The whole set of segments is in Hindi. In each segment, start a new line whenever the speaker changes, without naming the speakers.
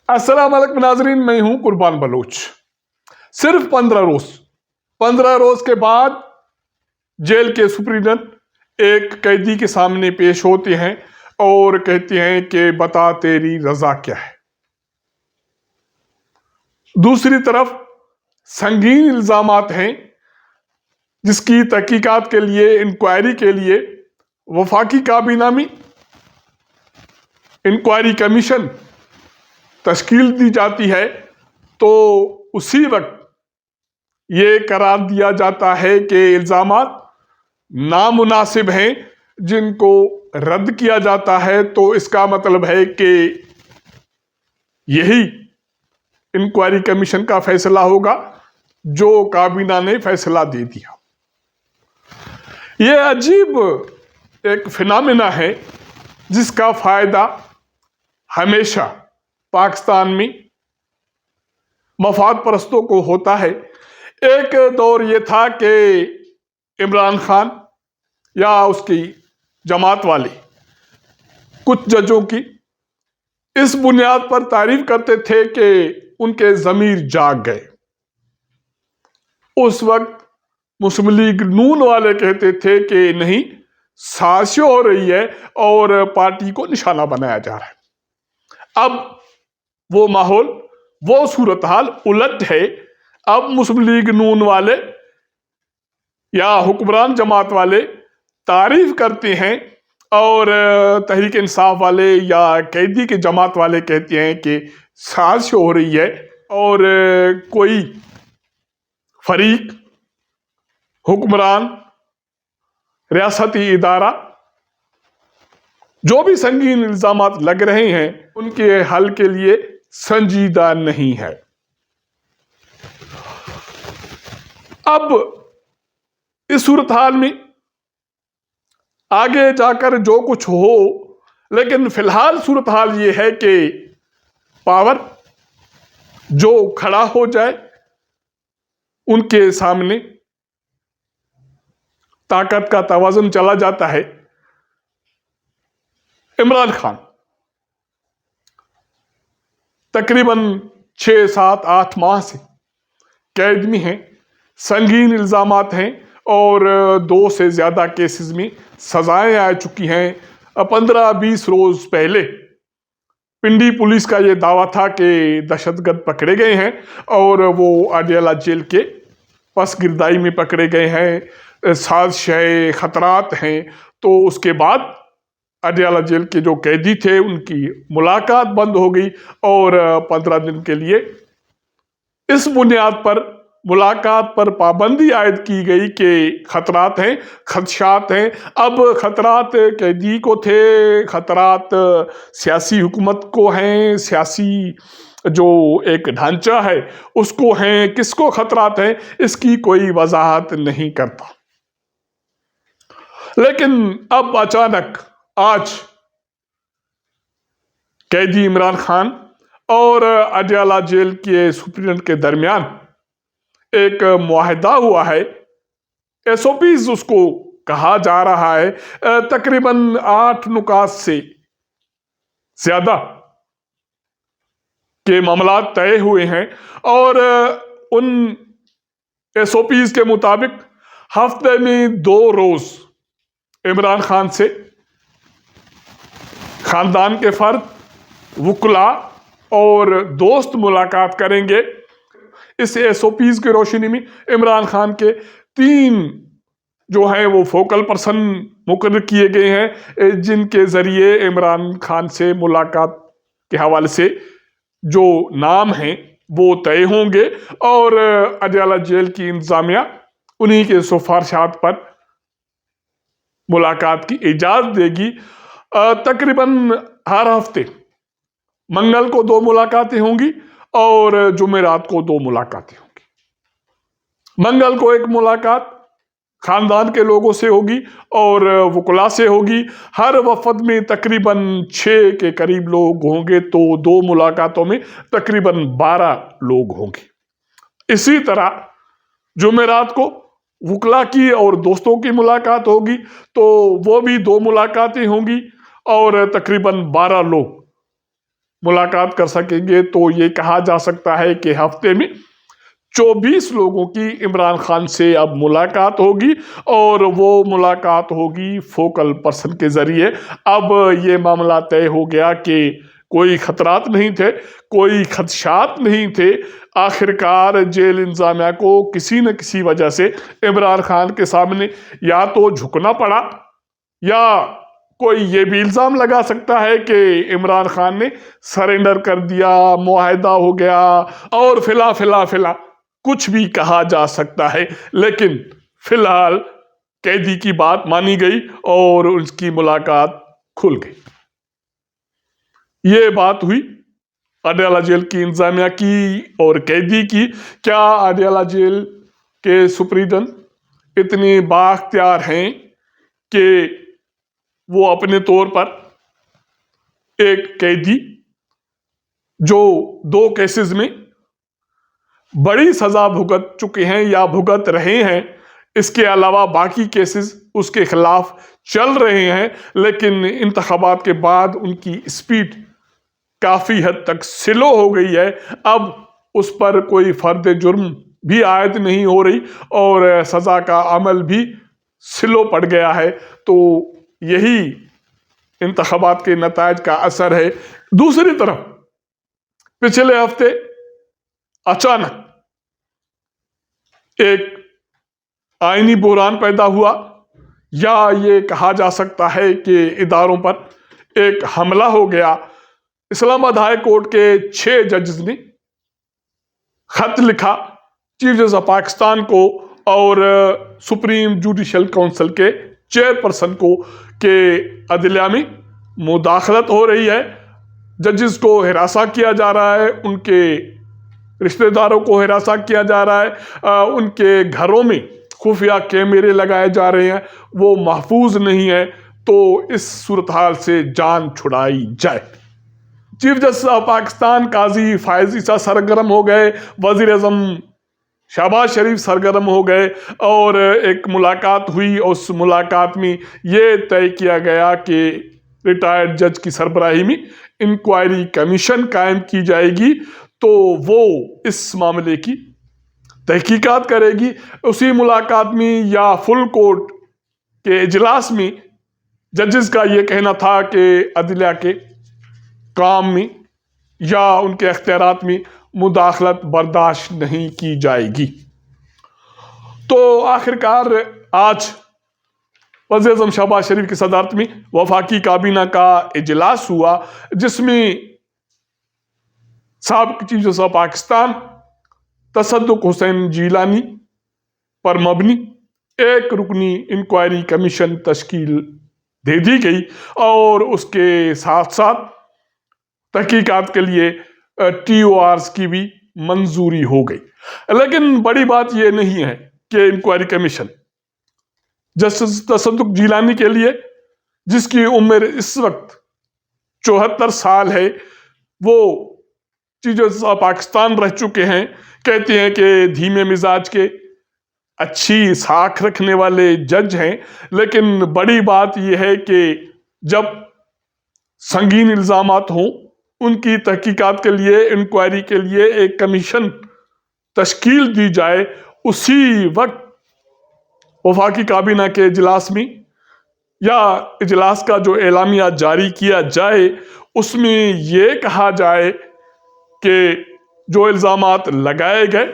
अस्सलाम वालेकुम नाज़रीन, मैं हूं कुर्बान बलोच। सिर्फ 15 रोज के बाद जेल के सुपरिटेंडेंट एक कैदी के सामने पेश होते हैं और कहते हैं कि बता तेरी रजा क्या है। दूसरी तरफ संगीन इल्जामात हैं जिसकी तहकीकात के लिए, इंक्वायरी के लिए वफाकी काबीना में इंक्वायरी कमीशन तश्कील दी जाती है। तो उसी वक्त ये करार दिया जाता है कि इल्जामात नामुनासिब हैं, जिनको रद्द किया जाता है। तो इसका मतलब है कि यही इंक्वायरी कमीशन का फैसला होगा जो काबीना ने फैसला दे दिया। यह अजीब एक फिनोमेना है जिसका फायदा हमेशा पाकिस्तान में मफाद परस्तों को होता है। एक दौर ये था कि इमरान खान या उसकी जमात वाले कुछ जजों की इस बुनियाद पर तारीफ करते थे कि उनके ज़मीर जाग गए। उस वक्त मुस्लिम लीग नून वाले कहते थे कि नहीं, साजिश हो रही है और पार्टी को निशाना बनाया जा रहा है। अब वो माहौल, वो सूरत हाल उलट है। अब मुस्लिम लीग नून वाले या हुक्मरान जमात वाले तारीफ करते हैं और तहरीक इंसाफ वाले या कैदी के जमात वाले कहते हैं कि साजिश हो रही है और कोई फरीक, हुक्मरान, रियासती इदारा, जो भी संगीन इल्जामात लग रहे हैं उनके हल के लिए संजीदा नहीं है। अब इस सूरत हाल में आगे जाकर जो कुछ हो, लेकिन फिलहाल सूरत हाल ये है कि पावर जो खड़ा हो जाए उनके सामने ताकत का तवाज़ुन चला जाता है। इमरान खान तकरीबन 6, 7, 8 माह से कैद में हैं। संगीन इल्जामात हैं और 2 से ज़्यादा केसेस में सजाएं आ चुकी हैं। 15-20 रोज पहले पिंडी पुलिस का ये दावा था कि दहशतगर्द पकड़े गए हैं और वो अडियाला जेल के पस गिरदाई में पकड़े गए हैं, साजिश है, खतरात हैं। तो उसके बाद अडियाला जेल के जो कैदी थे उनकी मुलाकात बंद हो गई और 15 दिन के लिए इस बुनियाद पर मुलाकात पर पाबंदी आयद की गई कि खतरात हैं, खदशात हैं। अब खतरात कैदी को थे, खतरात सियासी हुकूमत को हैं, सियासी जो एक ढांचा है उसको हैं। किसको खतरात हैं इसकी कोई वजाहत नहीं करता। लेकिन अब अचानक आज कैदी इमरान खान और अडियाला जेल के सुपरिटेंडेंट के दरमियान एक मुआहदा हुआ है। SOPs उसको कहा जा रहा है। तकरीबन 8 नुकात से ज्यादा के मामला तय हुए हैं और उन SOPs के मुताबिक हफ्ते में 2 रोज इमरान खान से खानदान के फर्द, वुकला और दोस्त मुलाकात करेंगे। इस SOPs की रोशनी में इमरान खान के 3 जो हैं वो फोकल पर्सन मुकर्रर किए गए हैं, जिनके जरिए इमरान खान से मुलाकात के हवाले से जो नाम हैं वो तय होंगे और अडियाला जेल की इंतजामिया उन्हीं के सिफारिशात पर मुलाकात की इजाजत देगी। तकरीबन हर हफ्ते मंगल को 2 मुलाकातें होंगी और जुमेरात को 2 मुलाकातें होंगी। मंगल को एक मुलाकात खानदान के लोगों से होगी और वकुला से होगी। हर वफद में तकरीबन 6 के करीब लोग होंगे, तो 2 मुलाकातों में तकरीबन 12 लोग होंगे। इसी तरह जुमेरात को वकला की और दोस्तों की मुलाकात होगी, तो वो भी 2 मुलाकातें होंगी और तकरीबन 12 लोग मुलाकात कर सकेंगे। तो ये कहा जा सकता है कि हफ्ते में 24 लोगों की इमरान खान से अब मुलाकात होगी और वो मुलाकात होगी फोकल पर्सन के जरिए। अब ये मामला तय हो गया कि कोई खतरात नहीं थे, कोई खदशात नहीं थे। आखिरकार जेल इंतजामिया को किसी न किसी वजह से इमरान खान के सामने या तो झुकना पड़ा, या कोई ये भी इल्जाम लगा सकता है कि इमरान खान ने सरेंडर कर दिया, मुआहदा हो गया, और फिला फिला फिला कुछ भी कहा जा सकता है। लेकिन फिलहाल कैदी की बात मानी गई और उसकी मुलाकात खुल गई। ये बात हुई अडयाला जेल की इंतजामिया की और कैदी की। क्या अडयाला जेल के सुपरिटेंडेंट इतने बाख्तियार हैं कि वो अपने तौर पर एक कैदी जो 2 केसेस में बड़ी सजा भुगत चुके हैं या भुगत रहे हैं, इसके अलावा बाकी केसेस उसके खिलाफ चल रहे हैं, लेकिन इंतखाबात के बाद उनकी स्पीड काफी हद तक स्लो हो गई है। अब उस पर कोई फर्द जुर्म भी आयद नहीं हो रही और सजा का अमल भी स्लो पड़ गया है। तो यही इंतखाबात के नतायज का असर है। दूसरी तरफ पिछले हफ्ते अचानक एक आईनी बुहरान पैदा हुआ, या ये कहा जा सकता है कि इदारों पर एक हमला हो गया। इस्लामाबाद हाई कोर्ट के 6 जजेस ने खत लिखा चीफ जस्टिस ऑफ पाकिस्तान को और सुप्रीम जुडिशल काउंसिल के चेयरपर्सन को कि अदलिया में मुदाखलत हो रही है, जजेस को हिरासा किया जा रहा है, उनके रिश्तेदारों को हिरासा किया जा रहा है, उनके घरों में खुफिया कैमरे लगाए जा रहे हैं, वो महफूज नहीं है, तो इस सूरत हाल से जान छुड़ाई जाए। चीफ जस्टिस ऑफ पाकिस्तान काजी फायज ईसा सरगर्म हो गए, वजीर आजम शहबाज शरीफ सरगर्म हो गए और एक मुलाकात हुई। उस मुलाकात में ये तय किया गया कि रिटायर्ड जज की सरबराही में इंक्वायरी कमीशन कायम की जाएगी, तो वो इस मामले की तहकीकात करेगी। उसी मुलाकात में या फुल कोर्ट के इजलास में जजेस का ये कहना था कि अदलिया के काम में या उनके अख्तियारात में मुदाखलत बर्दाश्त नहीं की जाएगी। तो आखिरकार आज वज़ीर आज़म शहबाज शरीफ की सदारत में वफाकी काबीना का इजलास हुआ, जिसमें साबिक़ chief justice of Pakistan Tassaduq Hussain Jillani पर मबनी एक रुकनी इंक्वायरी कमीशन तश्कील दे दी गई और उसके साथ साथ तहकीकात के लिए TORs की भी मंजूरी हो गई। लेकिन बड़ी बात यह नहीं है कि inquiry commission justice Tassaduq Jilani के लिए, जिसकी उम्र इस वक्त 74 साल है, वो चीफ जस्टिस ऑफ पाकिस्तान रह चुके हैं, कहते हैं कि धीमे मिजाज के अच्छी साख रखने वाले जज हैं। लेकिन बड़ी बात यह है कि जब संगीन इल्जामात हों, उनकी तहकीकात के लिए, इंक्वायरी के लिए एक कमीशन तश्कील दी जाए, उसी वक्त वफाकी काबीना के इजलास में या इजलास का जो एलामिया जारी किया जाए, उसमें यह कहा जाए कि जो इल्जामात लगाए गए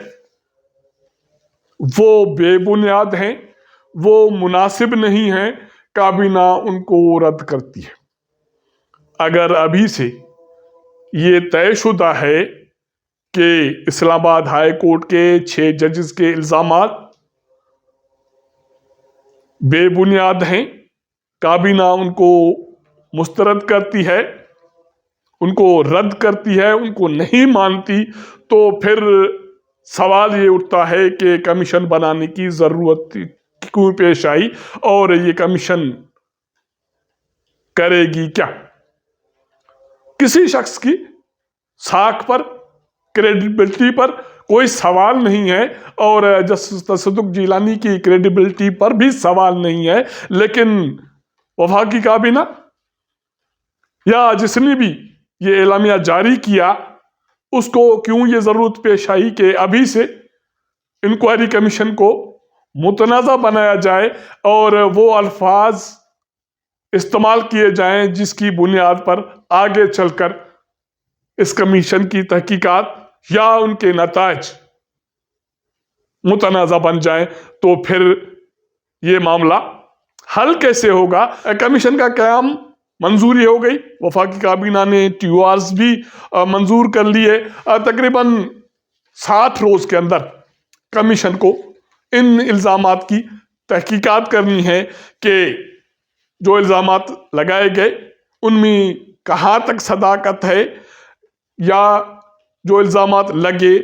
वो बेबुनियाद हैं, वो मुनासिब नहीं हैं, काबीना उनको रद्द करती है। अगर अभी से ये तयशुदा है कि इस्लामाबाद हाई कोर्ट के 6 जजेस के इल्जामात बेबुनियाद हैं, काबीना उनको मुस्तरद करती है, उनको रद्द करती है, उनको नहीं मानती, तो फिर सवाल ये उठता है कि कमीशन बनाने की जरूरत क्यों पेश आई और ये कमीशन करेगी क्या? किसी शख्स की साख पर, क्रेडिबिलिटी पर कोई सवाल नहीं है और जस्टिस तसद्दुक जिलानी की क्रेडिबिलिटी पर भी सवाल नहीं है, लेकिन वफाकी काबीना या जिसने भी ये एलामिया जारी किया उसको क्यों ये जरूरत पेश आई कि अभी से इंक्वायरी कमीशन को मुतनाज़ा बनाया जाए और वो अल्फाज इस्तेमाल किए जाएं जिसकी बुनियाद पर आगे चलकर इस कमीशन की तहकीकात या उनके नताज मुतनाज़ा बन जाएं, तो फिर ये मामला हल कैसे होगा। कमीशन का क़याम मंजूरी हो गई, वफाकी काबीना ने TORs भी मंजूर कर लिए। तकरीबन 60 रोज के अंदर कमीशन को इन इल्ज़ामात की तहकीकात करनी है कि जो इल्ज़ामात लगाए गए उनमें कहाँ तक सदाकत है, या जो इल्ज़ामात लगे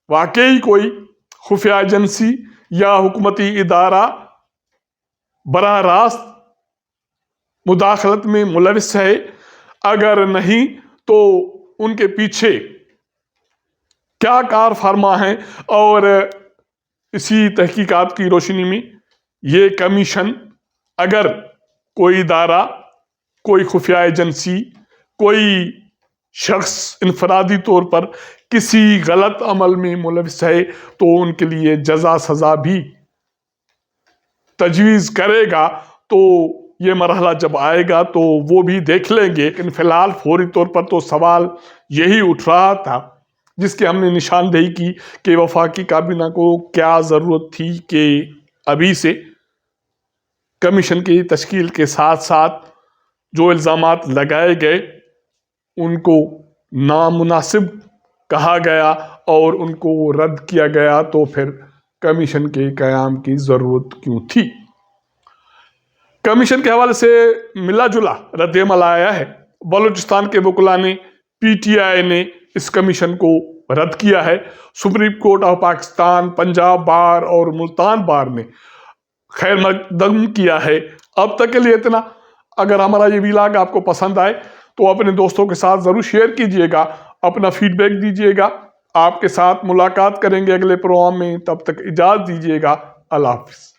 वाकई कोई खुफिया एजेंसी या हुकूमती इदारा बराह रास्त मुदाखलत में मुलविस है। अगर नहीं तो उनके पीछे क्या कार फरमा है। और इसी तहकीकात की रोशनी में ये कमीशन, अगर कोई इदारा, कोई खुफिया एजेंसी, कोई शख्स इनफरादी तौर पर किसी गलत अमल में मुलविस है तो उनके लिए जजा सजा भी तजवीज़ करेगा। तो ये मरहला जब आएगा तो वो भी देख लेंगे। लेकिन फिलहाल फौरी तौर पर तो सवाल यही उठ रहा था जिसकी हमने निशानदेही की कि वफाकी काबीना को क्या ज़रूरत थी कि अभी से कमीशन की तश्कील के साथ साथ जो इल्ज़ामात लगाए गए उनको नामुनासिब कहा गया और उनको रद्द किया गया, तो फिर कमीशन के क़याम की ज़रूरत क्यों थी। कमीशन के हवाले से मिला जुला रद्द-ए-अमल आया है। बलूचिस्तान के वकुला ने, PTI ने इस कमीशन को रद्द किया है। Supreme court of Pakistan, Punjab bar और मुल्तान बार ने खैर मकदम किया है। अब तक के लिए इतना। अगर हमारा ये व्लॉग आपको पसंद आए तो अपने दोस्तों के साथ ज़रूर शेयर कीजिएगा, अपना फीडबैक दीजिएगा। आपके साथ मुलाकात करेंगे अगले प्रोग्राम में, तब तक इजाज़त दीजिएगा। अल्लाह हाफ़िज़।